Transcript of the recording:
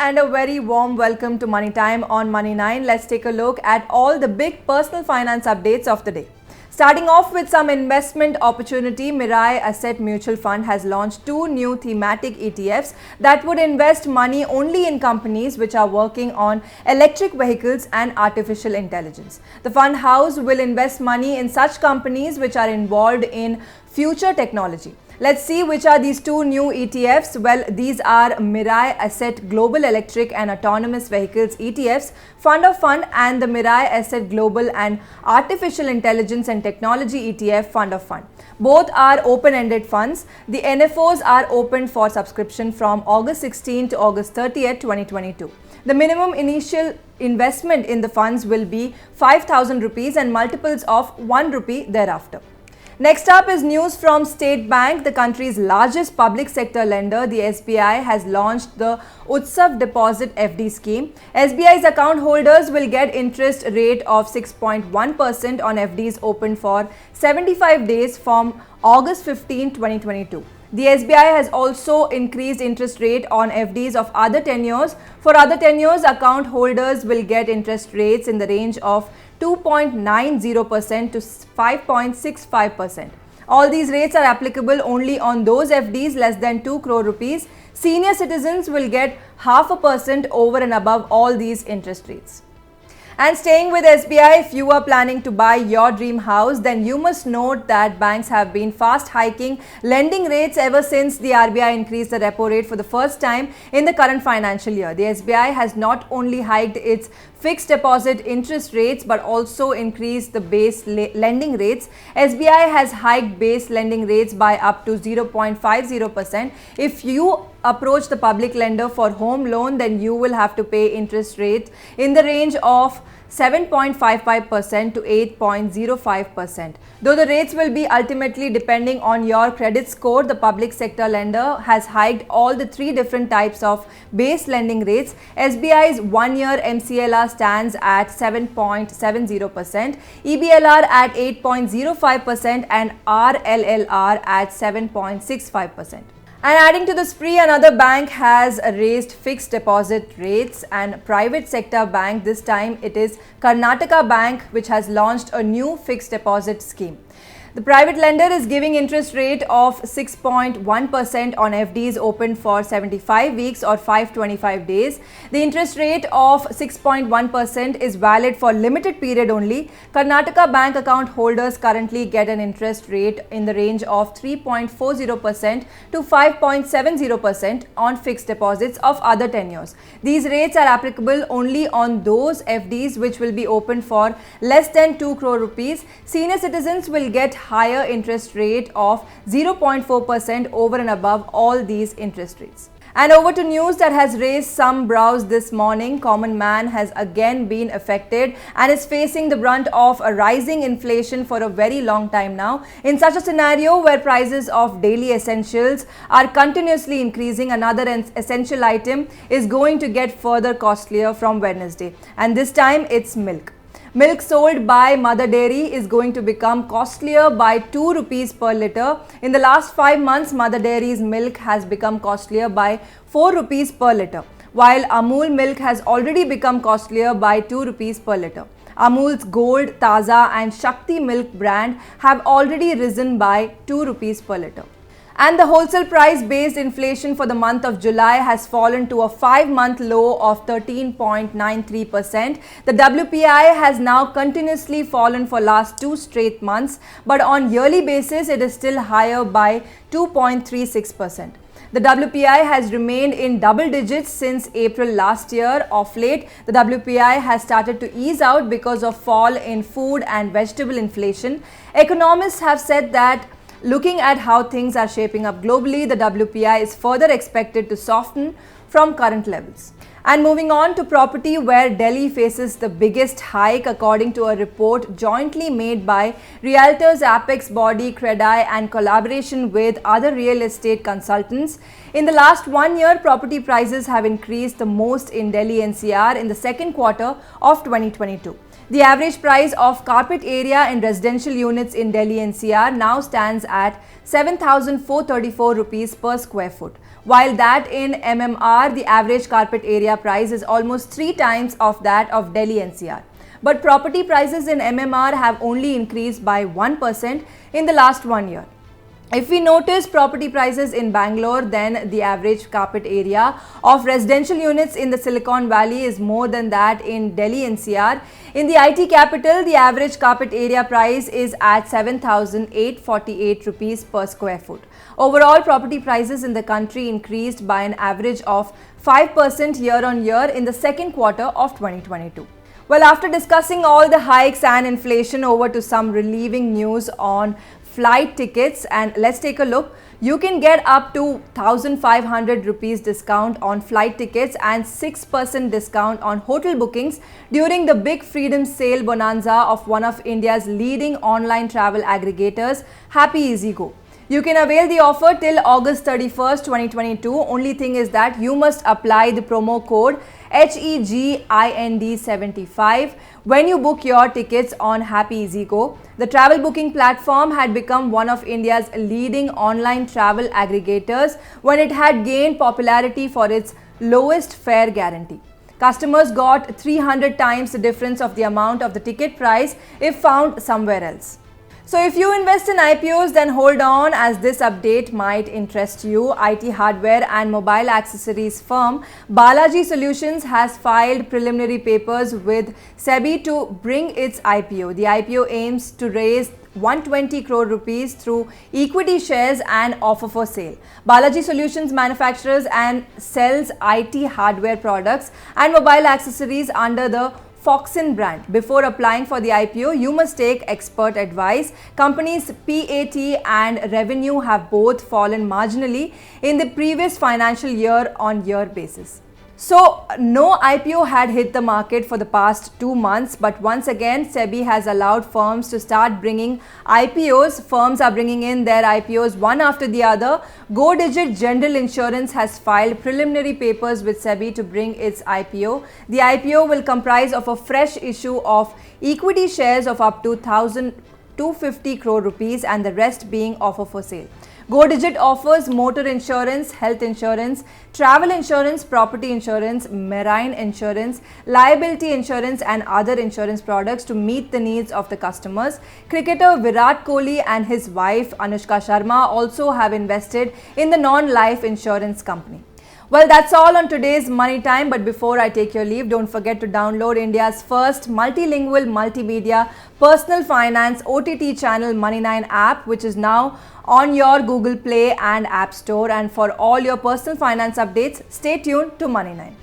and a very warm welcome to Money Time on Money9. Let's take a look at all the big personal finance updates of the day. Starting off with some investment opportunity, Mirae Asset Mutual Fund has launched two new thematic ETFs that would invest money only in companies which are working on electric vehicles and artificial intelligence. The fund house will invest money in such companies which are involved in future technology. Let's see which are these two new ETFs. Well, these are Mirae Asset Global Electric and Autonomous Vehicles ETFs Fund of Fund and the Mirae Asset Global and Artificial Intelligence and Technology ETF Fund of Fund. Both are open-ended funds. The NFOs are open for subscription from August 16 to August 30th, 2022. The minimum initial investment in the funds will be 5,000 rupees and multiples of 1 rupee thereafter. Next up is news from State Bank, the country's largest public sector lender. The SBI has launched the Utsav Deposit FD scheme. SBI's account holders will get interest rate of 6.1% on FDs opened for 75 days from August 15, 2022. The SBI has also increased interest rate on FDs of other tenures. For other tenures, account holders will get interest rates in the range of 2.90% to 5.65%. All these rates are applicable only on those FDs less than 2 crore rupees. Senior citizens will get 0.5% over and above all these interest rates. And staying with SBI, if you are planning to buy your dream house, then you must note that banks have been fast hiking lending rates ever since the RBI increased the repo rate for the first time in the current financial year. The SBI has not only hiked its fixed deposit interest rates but also increased the base lending rates. SBI has hiked base lending rates by up to 0.50%. If you approach the public lender for home loan, then you will have to pay interest rate in the range of 7.55% to 8.05%. Though the rates will be ultimately depending on your credit score, the public sector lender has hiked all the three different types of base lending rates. SBI's 1-year MCLR stands at 7.70%, EBLR at 8.05% and RLLR at 7.65%. And adding to the spree, another bank has raised fixed deposit rates, and private sector bank, this time it is Karnataka Bank, which has launched a new fixed deposit scheme. The private lender is giving interest rate of 6.1% on FDs opened for 75 weeks or 525 days. The interest rate of 6.1% is valid for limited period only. Karnataka Bank account holders currently get an interest rate in the range of 3.40% to 5.70% on fixed deposits of other tenures. These rates are applicable only on those FDs which will be opened for less than 2 crore rupees. Senior citizens will get higher interest rate of 0.4% over and above all these interest rates. And over to news that has raised some brows this morning. Common man has again been affected and is facing the brunt of a rising inflation for a very long time now. In such a scenario where prices of daily essentials are continuously increasing, another essential item is going to get further costlier from Wednesday, and this time it's milk. Milk sold by Mother Dairy is going to become costlier by 2 rupees per litre. In the last 5 months, Mother Dairy's milk has become costlier by 4 rupees per litre, while Amul milk has already become costlier by 2 rupees per litre. Amul's Gold, Taza and Shakti milk brand have already risen by 2 rupees per litre. And the wholesale price-based inflation for the month of July has fallen to a 5-month low of 13.93%. The WPI has now continuously fallen for last 2 straight months, but on yearly basis it is still higher by 2.36%. The WPI has remained in double digits since April last year. Of late, the WPI has started to ease out because of fall in food and vegetable inflation. Economists have said that looking at how things are shaping up globally, the WPI is further expected to soften from current levels. And moving on to property, where Delhi faces the biggest hike according to a report jointly made by Realtors Apex body Credai and collaboration with other real estate consultants. In the last 1 year, property prices have increased the most in Delhi NCR in the second quarter of 2022. The average price of carpet area in residential units in Delhi NCR now stands at 7,434 rupees per square foot, while that in MMR, the average carpet area price is almost 3 times of that of Delhi NCR. But property prices in MMR have only increased by 1% in the last 1 year. If we notice property prices in Bangalore, then the average carpet area of residential units in the Silicon Valley is more than that in Delhi NCR. In the IT capital, the average carpet area price is at 7,848 rupees per square foot. Overall, property prices in the country increased by an average of 5% year on year in the second quarter of 2022. Well, after discussing all the hikes and inflation, over to some relieving news on flight tickets, and let's take a look. You can get up to 1,500 rupees discount on flight tickets and 6% discount on hotel bookings during the big freedom sale bonanza of one of India's leading online travel aggregators, Happy Easy Go. You can avail the offer till August 31st, 2022. Only thing is that you must apply the promo code HEGIND75 when you book your tickets on Happy Easy Go. The travel booking platform had become one of India's leading online travel aggregators when it had gained popularity for its lowest fare guarantee. Customers got 300 times the difference of the amount of the ticket price if found somewhere else. So if you invest in IPOs, then hold on, as this update might interest you. IT hardware and mobile accessories firm Balaji Solutions has filed preliminary papers with SEBI to bring its IPO. The IPO aims to raise 120 crore rupees through equity shares and offer for sale. Balaji Solutions manufactures and sells IT hardware products and mobile accessories under the Foxin brand. Before applying for the IPO, you must take expert advice. Company's PAT and revenue have both fallen marginally in the previous financial year-on-year basis. So, no IPO had hit the market for the past 2 months, but once again, SEBI has allowed firms to start bringing IPOs. Firms are bringing in their IPOs one after the other. Go Digit General Insurance has filed preliminary papers with SEBI to bring its IPO. The IPO will comprise of a fresh issue of equity shares of up to 1,250 crore rupees and the rest being offer for sale. Go Digit offers motor insurance, health insurance, travel insurance, property insurance, marine insurance, liability insurance and other insurance products to meet the needs of the customers. Cricketer Virat Kohli and his wife Anushka Sharma also have invested in the non-life insurance company. Well, that's all on today's Money Time, but before I take your leave, don't forget to download India's first multilingual multimedia personal finance OTT channel Money9 app, which is now on your Google Play and App Store. And for all your personal finance updates, stay tuned to Money9.